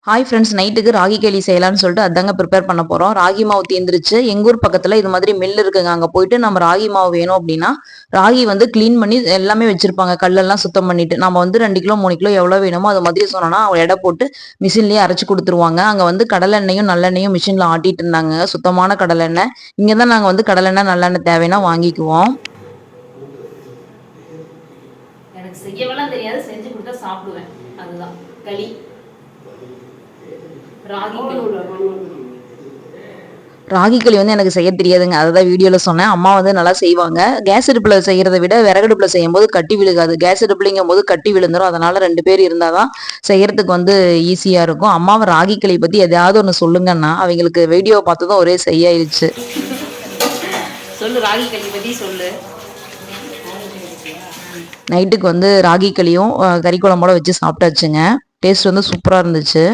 Hi friends, நைட்டுக்கு ராகி களி செய்யலாம்னு சொல்லிட்டு அதாங்க ப்ரிப்பேர் பண்ண போகிறோம். ராகி மாவு தீர்ந்துருச்சு. எங்கள் ஊர் பக்கத்தில் இது மாதிரி மில் இருக்குங்க. அங்கே போயிட்டு நம்ம ராகி மாவு வேணும் அப்படின்னா ராகி வந்து க்ளீன் பண்ணி எல்லாமே வச்சுருப்பாங்க. கல்லெல்லாம் சுத்தம் பண்ணிட்டு நம்ம வந்து 2 கிலோ 3 கிலோ எவ்வளோ வேணுமோ அது மாதிரி சொன்னோன்னா அவங்க எடை போட்டு மிஷின்லேயே அரைச்சி கொடுத்துருவாங்க. அங்கே வந்து கடலெண்ணெயும் நல்லெண்ணெயும் மிஷினில் ஆட்டிட்டு இருந்தாங்க. சுத்தமான கடலெண்ணெய். இங்கே தான் நாங்கள் வந்து கடலெண்ணெய் நல்லெண்ணெய் தேவைன்னா வாங்கிக்குவோம். எனக்கு செய்யவெல்லாம் தெரியாது, செஞ்சு கொடுத்தா சாப்பிடுவேன். அதுதான் களி. ராகி களி வந்து எனக்கு செய்ய தெரியாதுங்க. அதுதான் வீடியோவில் சொன்னேன். அம்மா வந்து நல்லா செய்வாங்க. கேஸ் அடுப்பில் செய்கிறத விட விறகடுப்பில் செய்யும்போது கட்டி விழுகாது. கேஸ் அடுப்புலிங்கும் போது கட்டி விழுந்துடும். அதனால் 2 பேர் இருந்தால் தான் செய்கிறதுக்கு வந்து ஈஸியாக இருக்கும். அம்மாவை ராகி களி பற்றி எதையாவது ஒன்று சொல்லுங்கன்னா அவங்களுக்கு வீடியோ பார்த்ததும் ஒரே செய்யாயிருச்சு. சொல்லு, ராகி களி பற்றி சொல்லு. நைட்டுக்கு வந்து ராகி களியும் கறி குழம்போட வச்சு சாப்பிட்டாச்சுங்க. டேஸ்ட் வந்து சூப்பராக இருந்துச்சு.